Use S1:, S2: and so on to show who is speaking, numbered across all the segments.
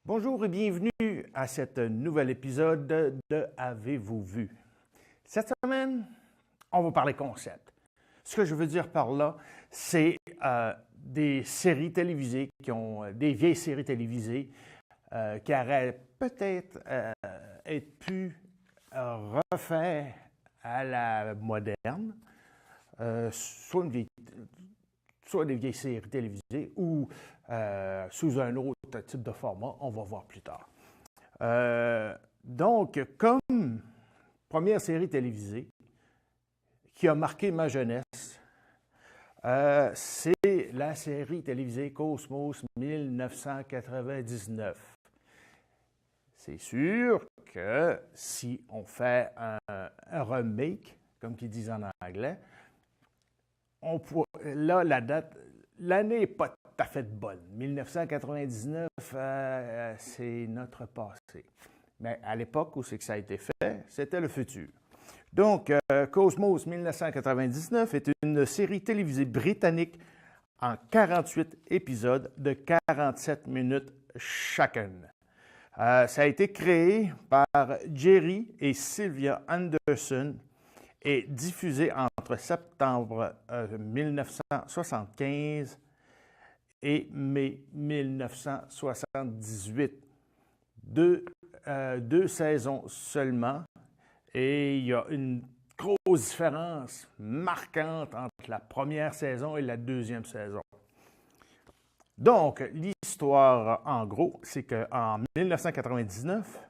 S1: Bonjour et bienvenue à cet nouvel épisode de Avez-vous vu? Cette semaine, on va parler concept. Ce que je veux dire par là, c'est des séries télévisées des vieilles séries télévisées qui auraient peut-être être pu refaire à la moderne, soit des vieilles séries télévisées ou sous un autre type de format, on va voir plus tard. Donc, comme première série télévisée qui a marqué ma jeunesse, c'est la série télévisée Cosmos 1999. C'est sûr que si on fait un remake, comme ils disent en anglais, là, l'année n'est pas tout à fait bonne. 1999, c'est notre passé. Mais à l'époque où c'est que ça a été fait, c'était le futur. Donc, Cosmos 1999 est une série télévisée britannique en 48 épisodes de 47 minutes chacun. Ça a été créé par Jerry et Sylvia Anderson et diffusé entre septembre 1975 et mai 1978. Deux saisons seulement, et il y a une grosse différence marquante entre la première saison et la deuxième saison. Donc, l'histoire, en gros, c'est qu'en 1999,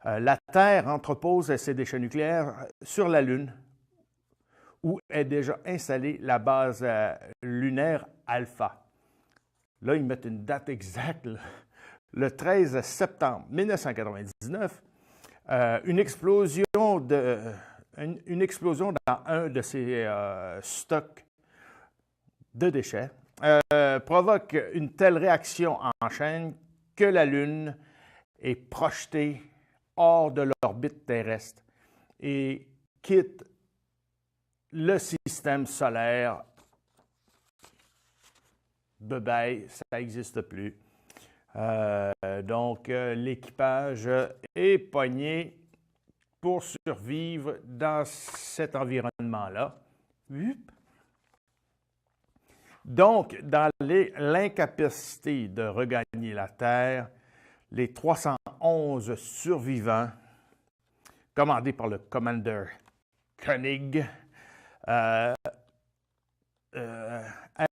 S1: la Terre entrepose ses déchets nucléaires sur la Lune, où est déjà installée la base lunaire Alpha. Là, ils mettent une date exacte, là. Le 13 septembre 1999, une explosion dans un de ces stocks de déchets provoque une telle réaction en chaîne que la Lune est projetée hors de l'orbite terrestre et quitte le système solaire. Bye-bye, ça n'existe plus. Donc, l'équipage est pogné pour survivre dans cet environnement-là. Donc, dans l'incapacité de regagner la Terre, les 311 survivants, commandés par le commandeur Koenig,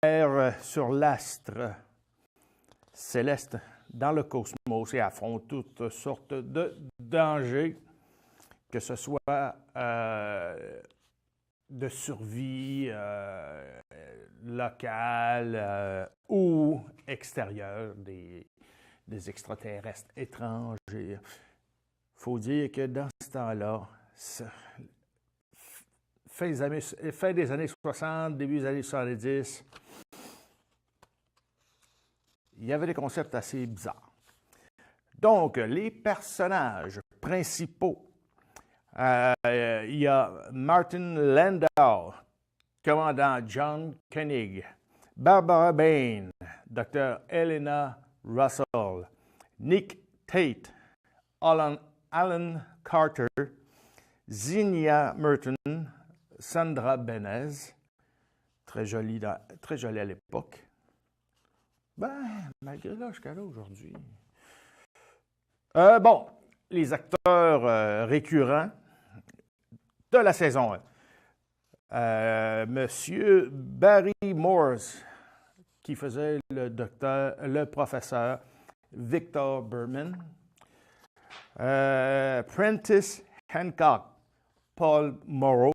S1: errent sur l'astre céleste dans le cosmos et affrontent toutes sortes de dangers, que ce soit de survie locale ou extérieure, des extraterrestres étranges. Il faut dire que dans ce temps-là, fin des années 60, début des années 70, il y avait des concepts assez bizarres. Donc, les personnages principaux, il y a Martin Landau, commandant John Koenig, Barbara Bain, Dr. Helena Russell, Nick Tate, Alan Carter, Zinnia Merton, Sandra Benez, très jolie à l'époque. Malgré là, jusqu'à là aujourd'hui. Les acteurs récurrents de la saison 1. Monsieur Barry Morse, qui faisait le professeur Victor Berman. Prentice Hancock, Paul Morrow.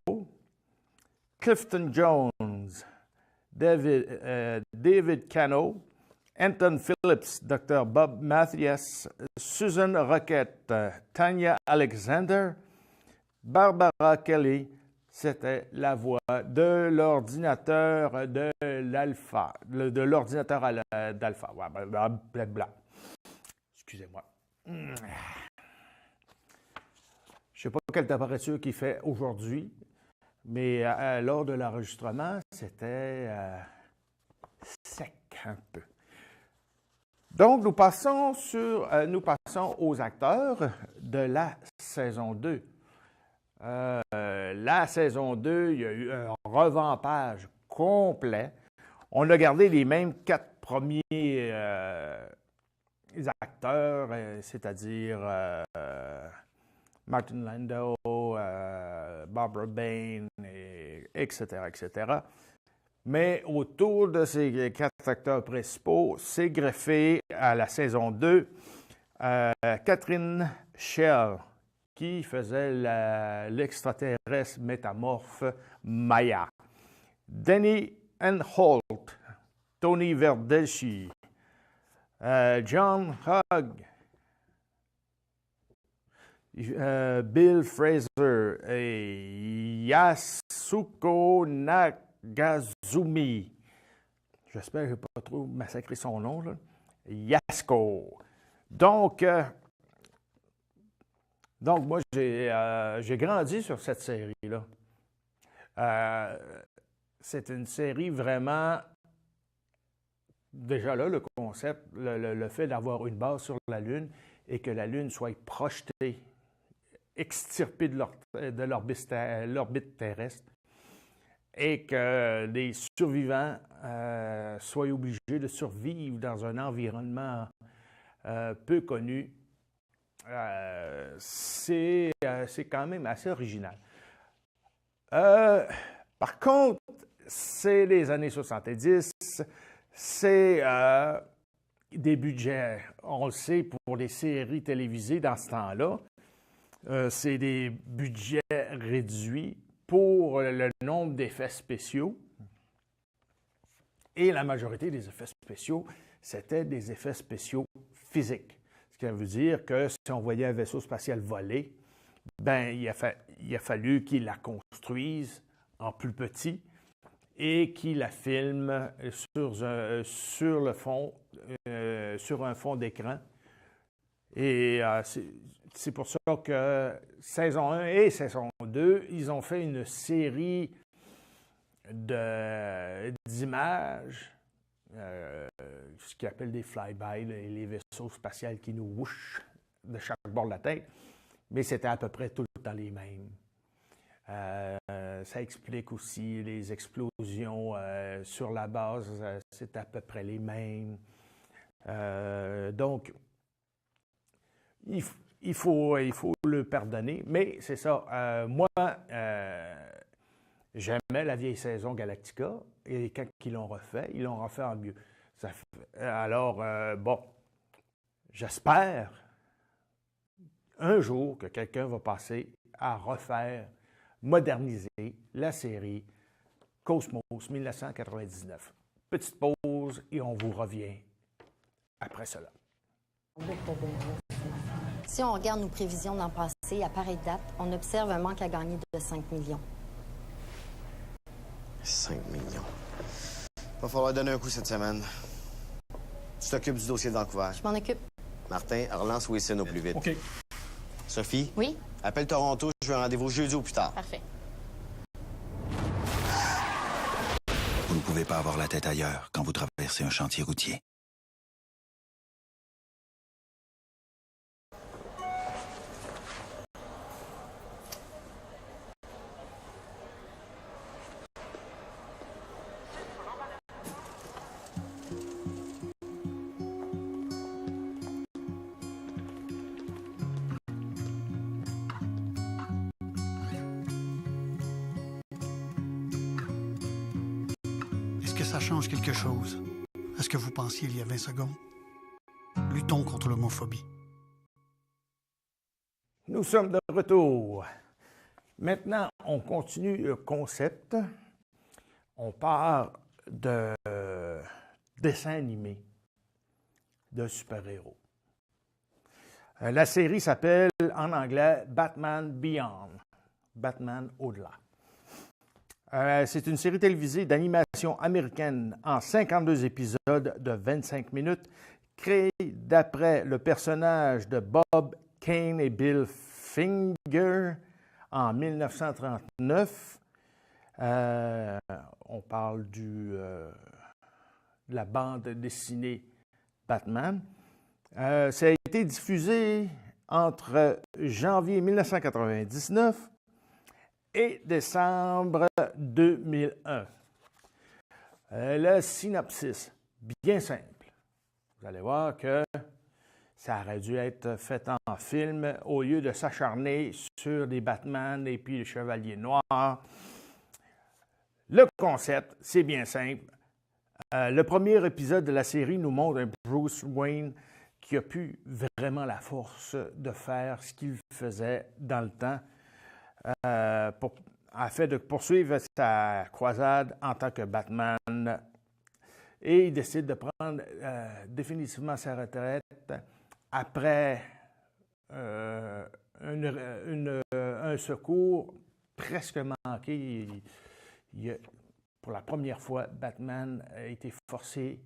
S1: Clifton Jones, David Cano, Anton Phillips, Dr. Bob Mathias, Susan Roquette, Tanya Alexander, Barbara Kelly. C'était la voix de l'ordinateur de l'Alpha, de l'ordinateur d'Alpha. Blablabla. Excusez-moi. Je ne sais pas quelle température qu'il fait aujourd'hui, mais lors de l'enregistrement, c'était sec un peu. Donc, nous passons aux acteurs de la saison 2. La saison 2, il y a eu un revampage complet. On a gardé les mêmes 4 premiers acteurs, c'est-à-dire Martin Landau, Barbara Bain, etc., etc. Mais autour de ces 4 acteurs principaux, s'est greffé à la saison 2 Catherine Schell, qui faisait l'extraterrestre métamorphe Maya. Danny Holt, Tony Verdelchi, John Hogg, Bill Fraser et Yasuko Nagazumi. J'espère que je n'ai pas trop massacré son nom, là. Yasuko. Donc moi, j'ai grandi sur cette série-là. C'est une série vraiment... Déjà là, le concept, le fait d'avoir une base sur la Lune et que la Lune soit projetée, extirpée de l'orbite terrestre et que les survivants soient obligés de survivre dans un environnement peu connu, c'est quand même assez original. Par contre, c'est les années 70, c'est des budgets, on le sait, pour les séries télévisées dans ce temps-là, c'est des budgets réduits pour le nombre d'effets spéciaux. Et la majorité des effets spéciaux, c'était des effets spéciaux physiques. Ce qui veut dire que si on voyait un vaisseau spatial voler, ben, il a fallu qu'il la construise en plus petit et qu'il la filme sur un fond d'écran. Et c'est pour ça que saison 1 et saison 2, ils ont fait une série d'images, ce qu'ils appellent des fly-by, les vaisseaux spatials qui nous whoosh de chaque bord de la tête, mais c'était à peu près tout le temps les mêmes. Ça explique aussi les explosions sur la base, c'est à peu près les mêmes. Donc, il faut le pardonner, mais c'est ça. Moi, j'aimais la vieille saison Galactica, et quand ils l'ont refait en mieux. Alors, bon, j'espère un jour que quelqu'un va passer à refaire, moderniser la série Cosmos 1999. Petite pause et on vous revient après cela.
S2: Si on regarde nos prévisions dans le passé, à pareille date, on observe un manque à gagner de 5 millions.
S3: 5 millions. Va falloir donner un coup cette semaine. Tu t'occupes du dossier de Vancouver.
S2: Je m'en occupe.
S3: Martin, relance Wilson au plus vite.
S4: OK.
S3: Sophie?
S2: Oui?
S3: Appelle Toronto, je veux un rendez-vous jeudi ou plus tard.
S2: Parfait.
S5: Vous ne pouvez pas avoir la tête ailleurs quand vous traversez un chantier routier.
S4: Est-ce que ça change quelque chose à ce que vous pensiez il y a 20 secondes? Luttons contre l'homophobie.
S1: Nous sommes de retour. Maintenant, on continue le concept. On part de dessins animés. de super-héros. La série s'appelle en anglais Batman Beyond, Batman au-delà. C'est une série télévisée d'animation américaine en 52 épisodes de 25 minutes, créée d'après le personnage de Bob Kane et Bill Finger en 1939. On parle de la bande dessinée Batman. Ça a été diffusé entre janvier 1999 et décembre 2001. Le synopsis, bien simple. Vous allez voir que ça aurait dû être fait en film au lieu de s'acharner sur des Batman et puis les Chevaliers Noirs. Le concept, c'est bien simple. Le premier épisode de la série nous montre un Bruce Wayne qui a pu vraiment la force de faire ce qu'il faisait dans le temps afin de poursuivre sa croisade en tant que Batman. Et il décide de prendre définitivement sa retraite après un secours presque manqué. Pour la première fois, Batman a été forcé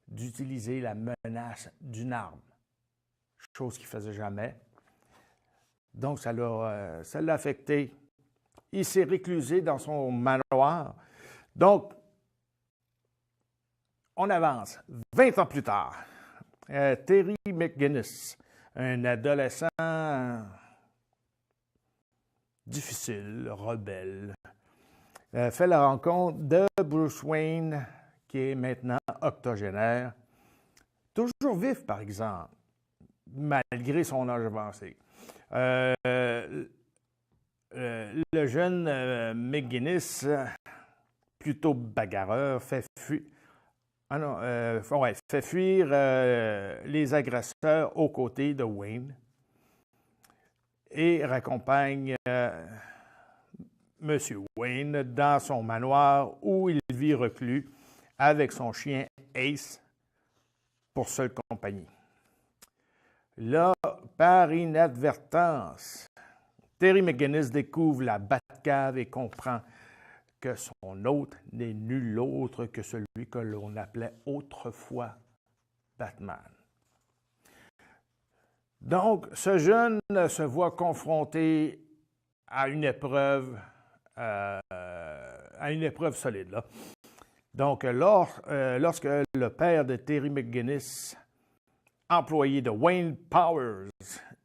S1: d'utiliser la menace d'une arme, chose qu'il ne faisait jamais. Donc, ça l'a affecté. Il s'est réclusé dans son manoir. Donc, on avance. 20 ans plus tard, Terry McGinnis, un adolescent difficile, rebelle, fait la rencontre de Bruce Wayne, qui est maintenant octogénaire, toujours vif, par exemple, malgré son âge avancé. Le jeune McGinnis, plutôt bagarreur, fait fuir les agresseurs aux côtés de Wayne et raccompagne M. Wayne dans son manoir où il vit reclus avec son chien Ace pour seule compagnie. Là, par inadvertance, Terry McGinnis découvre la Batcave et comprend que son hôte n'est nul autre que celui que l'on appelait autrefois Batman. Donc, ce jeune se voit confronté à une épreuve solide. Là. Donc, lorsque le père de Terry McGinnis, employé de Wayne Powers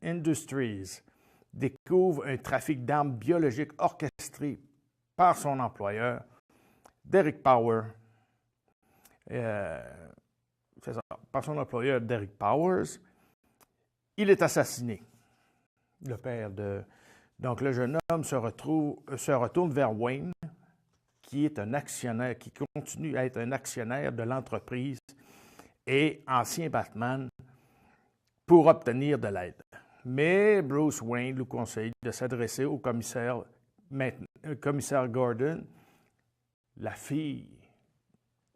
S1: Industries, découvre un trafic d'armes biologiques orchestré par son employeur, Derek Powers, il est assassiné. Le père de... Donc, le jeune homme se retourne vers Wayne, qui est un actionnaire, qui continue à être un actionnaire de l'entreprise et ancien Batman, pour obtenir de l'aide. Mais Bruce Wayne lui conseille de s'adresser au commissaire Gordon, la fille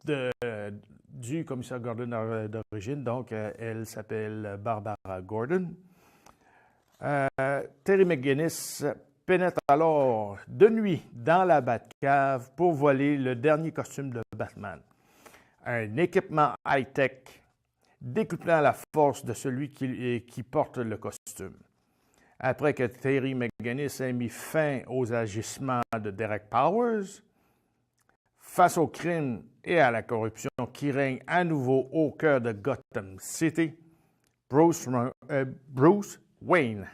S1: du commissaire Gordon d'origine, donc elle s'appelle Barbara Gordon. Terry McGinnis pénètre alors de nuit dans la Batcave pour voler le dernier costume de Batman, un équipement high-tech décuplant la force de celui qui porte le costume. Après que Terry McGinnis ait mis fin aux agissements de Derek Powers, face au crime et à la corruption qui règne à nouveau au cœur de Gotham City, Bruce Wayne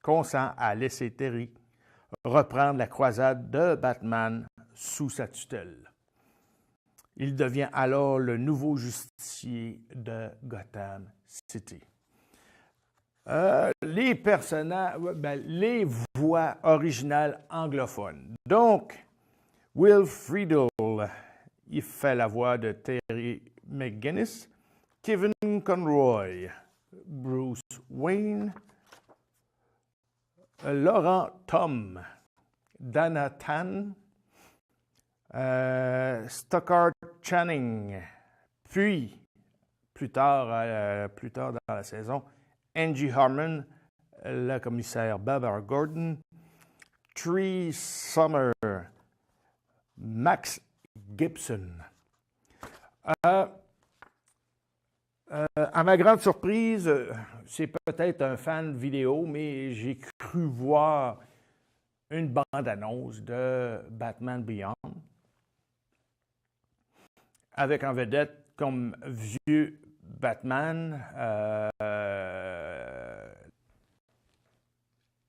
S1: consent à laisser Terry reprendre la croisade de Batman sous sa tutelle. Il devient alors le nouveau justicier de Gotham City. Les personnages, les voix originales anglophones. Donc, Will Friedle, il fait la voix de Terry McGinnis, Kevin Conroy, Bruce Wayne, Laurent Thom, Dana Tan, Stockard Channing, puis plus tard dans la saison, Angie Harmon, le commissaire Barbara Gordon, Tree Summer, Max Gibson. À ma grande surprise, c'est peut-être un fan vidéo, mais j'ai cru voir une bande-annonce de Batman Beyond avec en vedette comme vieux Batman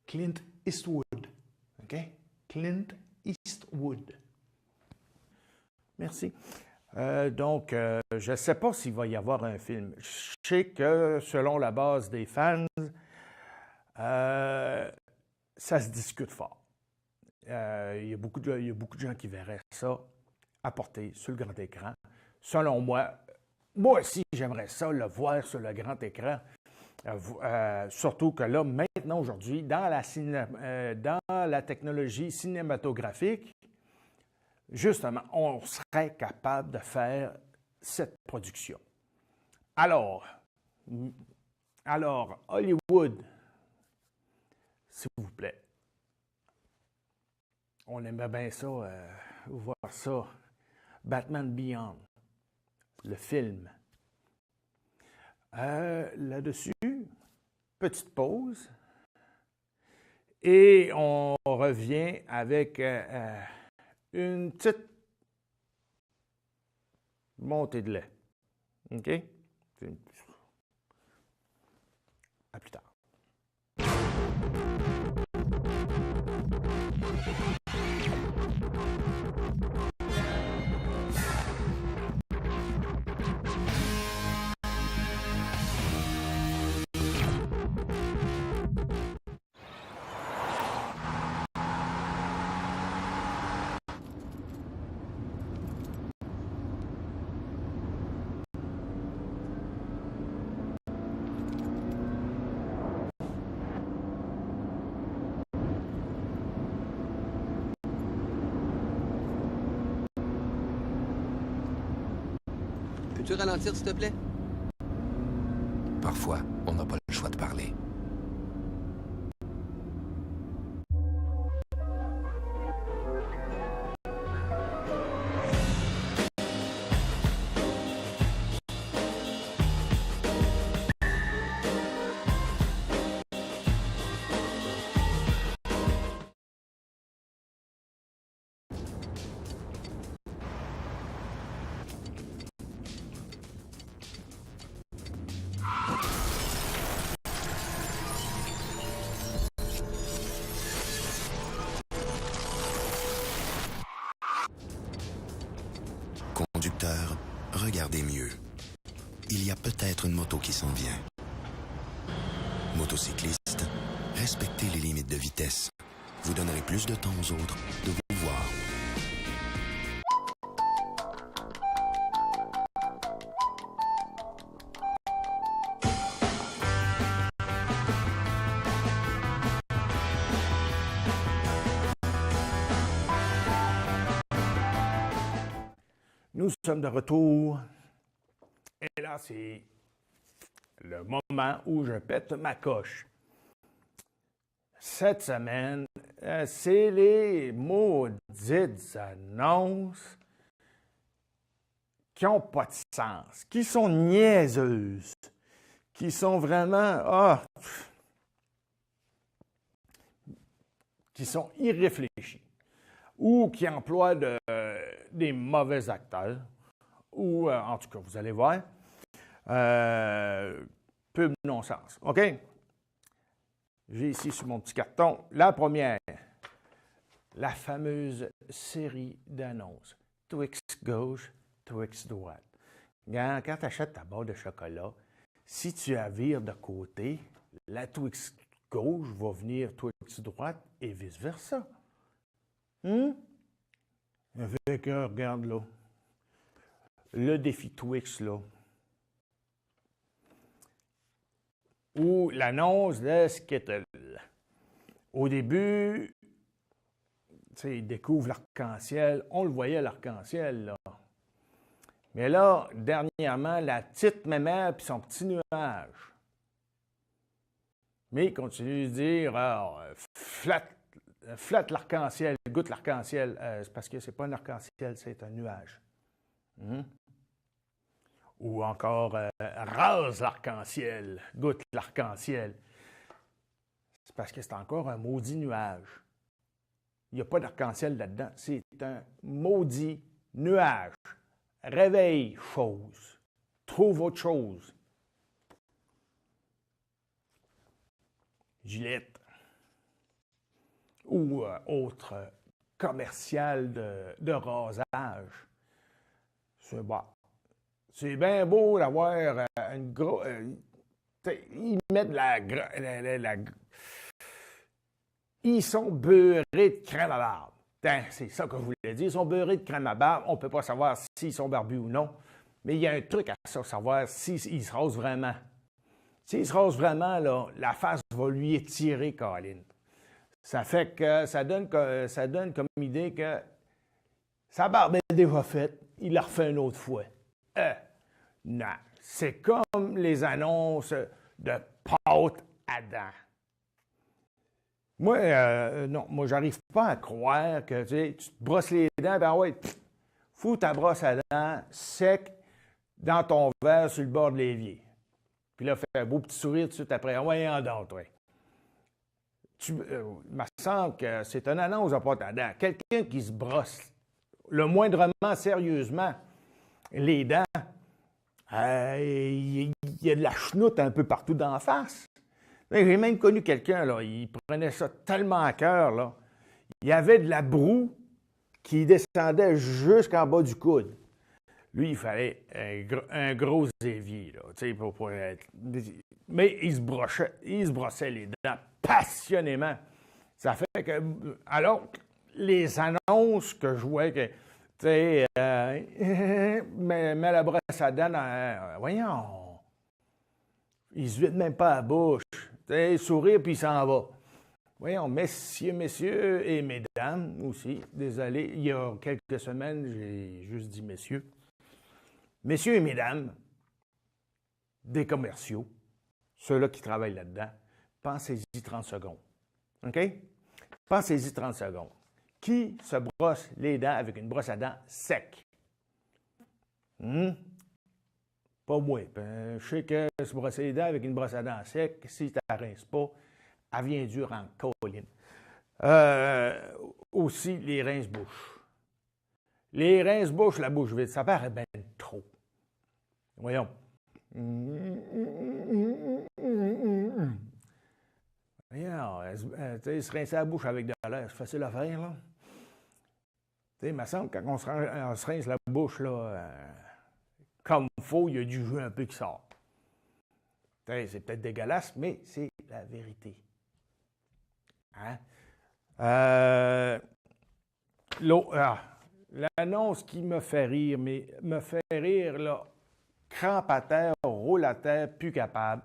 S1: Clint Eastwood. OK? Clint Eastwood. Merci. Donc, je ne sais pas s'il va y avoir un film. Je sais que, selon la base des fans, ça se discute fort. Il y a beaucoup de gens qui verraient ça apporté sur le grand écran. Selon moi aussi, j'aimerais ça le voir sur le grand écran. Surtout que là, maintenant, aujourd'hui, dans la technologie cinématographique, justement, on serait capable de faire cette production. Alors, Hollywood, s'il vous plaît, on aimerait bien ça, voir ça. Batman Beyond, le film. Là-dessus, petite pause. Et on revient avec une petite montée de lait. OK? À plus tard.
S6: Peux-tu ralentir, s'il te plaît?
S7: Parfois, on n'a pas le choix de parler. Conducteur, regardez mieux. Il y a peut-être une moto qui s'en vient. Motocycliste, respectez les limites de vitesse. Vous donnerez plus de temps aux autres de vous voir.
S1: Nous sommes de retour. Et là, c'est le moment où je pète ma coche. Cette semaine, c'est les maudites annonces qui n'ont pas de sens, qui sont niaiseuses, qui sont vraiment, qui sont irréfléchies, ou qui emploient des mauvais acteurs, ou, en tout cas, vous allez voir, peu de non-sens. OK? J'ai ici sur mon petit carton la première, la fameuse série d'annonces. Twix gauche, Twix droite. Quand tu achètes ta barre de chocolat, si tu la vires de côté, la Twix gauche va venir Twix droite et vice-versa. Avec, regarde là, le défi Twix là. Ou l'annonce de Skittles. Au début, ils découvrent l'arc-en-ciel. On le voyait, l'arc-en-ciel, là. Mais là, dernièrement, la petite mémère puis son petit nuage. Mais il continue de dire flatte l'arc-en-ciel, goûte l'arc-en-ciel. C'est parce que c'est pas un arc-en-ciel, c'est un nuage. Ou encore rase l'arc-en-ciel, goûte l'arc-en-ciel. C'est parce que c'est encore un maudit nuage. Il n'y a pas d'arc-en-ciel là-dedans. C'est un maudit nuage. Réveille chose. Trouve autre chose. Gillette. Ou autre commercial de rasage. C'est bien beau d'avoir une grosse... ils mettent ils sont beurrés de crème à barbe. C'est ça que je voulais dire. Ils sont beurrés de crème à barbe. On ne peut pas savoir s'ils sont barbus ou non. Mais il y a un truc à ça, savoir s'ils se rasent vraiment. S'ils se rasent vraiment, là, la face va lui étirer, Colin. Ça fait que ça donne comme idée que sa barbe est déjà faite. Il la refait une autre fois. Non. C'est comme les annonces de pâte à dents. Moi, j'arrive pas à croire que tu te brosses les dents, ben ouais, fous ta brosse à dents sec dans ton verre sur le bord de l'évier. Puis là, fais un beau petit sourire tout de suite après. Voyons donc, toi. Il me semble que c'est une annonce à pâte à dents. Quelqu'un qui se brosse le moindrement sérieusement les dents, il y a de la chenoute un peu partout dans la face. J'ai même connu quelqu'un, là, il prenait ça tellement à cœur, là. Il y avait de la broue qui descendait jusqu'en bas du coude. Lui, il fallait un gros évier, là, pour être... Mais il se brossait les dents passionnément. Ça fait que... Alors, les annonces que je vois que, tu sais, mets la brosse à dents, voyons, il se vide même pas la bouche. Sourire, puis il s'en va. Voyons, messieurs et mesdames aussi, désolé, il y a quelques semaines, j'ai juste dit messieurs. Messieurs et mesdames, des commerciaux, ceux-là qui travaillent là-dedans, pensez-y 30 secondes. OK? Pensez-y 30 secondes. Qui se brosse les dents avec une brosse à dents sec? Pas moi. Je sais que se brosser les dents avec une brosse à dents sec, si tu ne rinces pas, elle vient dure en colline. Aussi, les rince-bouches. Les rince-bouches, la bouche vide, ça paraît bien trop. Voyons. Voyons, se rincer la bouche avec de l'air, c'est facile à faire, là. Il me semble que quand on se rince la bouche, là... comme il faut, il y a du jus un peu qui sort. C'est peut-être dégueulasse, mais c'est la vérité. Hein? L'annonce qui me fait rire, là, crampe à terre, roule à terre, plus capable.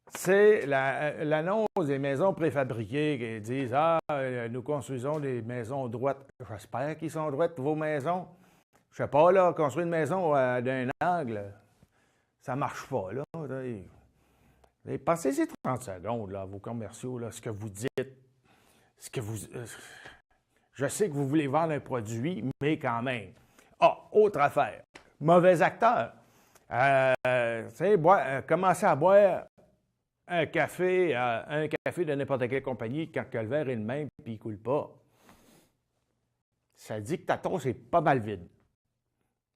S1: C'est l'annonce des maisons préfabriquées qui disent « nous construisons des maisons droites. » J'espère qu'ils sont droites, vos maisons. Je sais pas, là, construire une maison d'un angle, ça marche pas, là. Pensez-y 30 secondes, là, vos commerciaux, là, ce que vous dites, je sais que vous voulez vendre un produit, mais quand même. Autre affaire, mauvais acteur. Commencez à boire un café de n'importe quelle compagnie quand le verre est le même et il ne coule pas. Ça dit que ta tasse est pas mal vide.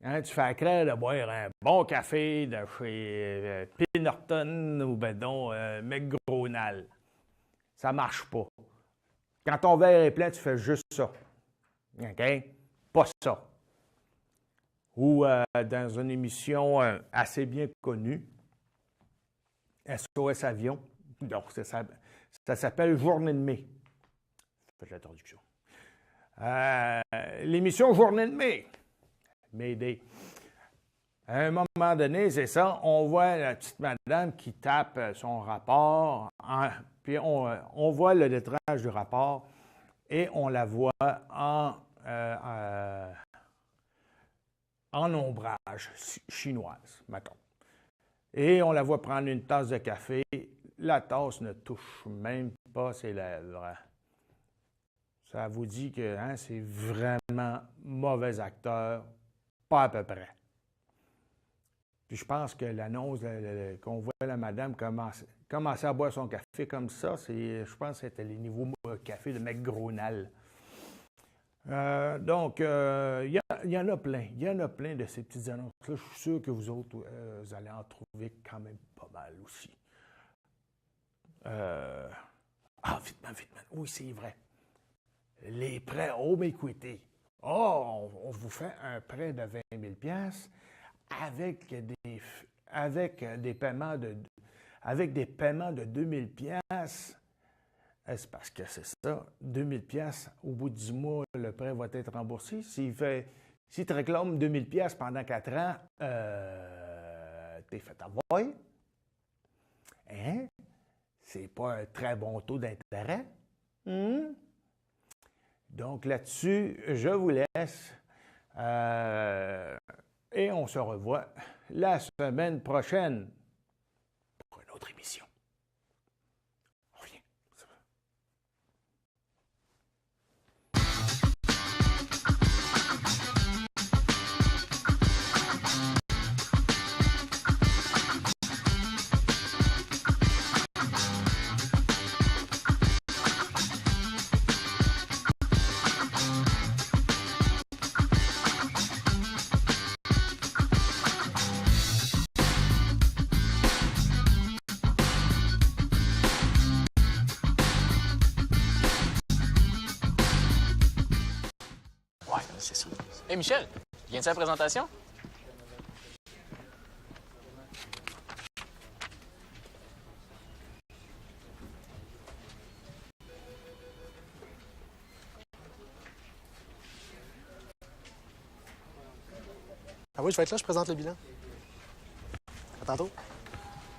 S1: Hein, tu fais à clair de boire un bon café de chez Pinnerton ou McGronal. Ça ne marche pas. Quand ton verre est plein, tu fais juste ça. OK? Pas ça. Ou dans une émission assez bien connue, SOS Avion, donc ça s'appelle Journée de mai. Faites la traduction. L'émission Journée de mai. Mayday. À un moment donné, c'est ça, on voit la petite madame qui tape son rapport, puis on voit le lettrage du rapport et on la voit en ombrage chinoise, mettons. Et on la voit prendre une tasse de café. La tasse ne touche même pas ses lèvres. Ça vous dit que c'est vraiment mauvais acteur, pas à peu près. Puis je pense que l'annonce qu'on voit la madame commencer à boire son café comme ça, je pense que c'était les niveaux café de McGronal. Donc, il y en a plein. Il y en a plein de ces petites annonces-là. Je suis sûr que vous autres, vous allez en trouver quand même pas mal aussi. Vite. Oui, c'est vrai. Les prêts Home Equity. On vous fait un prêt de 20 000 $ avec des paiements de 2 000 $. C'est parce que c'est ça, 2 000 $, au bout de 10 mois, le prêt va être remboursé. S'il te réclame 2 000 $ pendant 4 ans, t'es fait avoir. Hein? C'est pas un très bon taux d'intérêt. Donc là-dessus, je vous laisse. Et on se revoit la semaine prochaine pour une autre émission. On revient.
S6: C'est ça. Hey Michel, viens-tu à la présentation?
S8: Ah oui, je vais être là, je présente le bilan. À tantôt.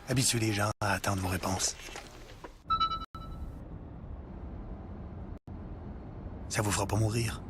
S4: Habituez les gens à attendre vos réponses. Ça vous fera pas mourir.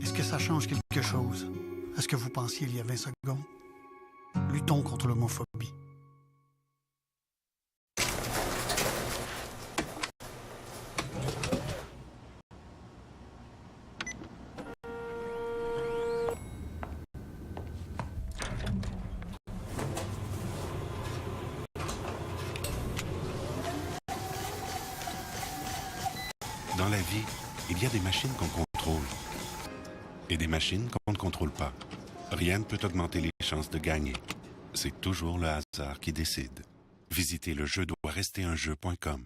S4: Est-ce que ça change quelque chose à ce que vous pensiez il y a 20 secondes? Luttons contre l'homophobie.
S9: Dans la vie, il y a des machines qu'on contrôle et des machines qu'on ne contrôle pas. Rien ne peut augmenter les chances de gagner. C'est toujours le hasard qui décide. Visitez le jeu-doit-rester-un-jeu.com.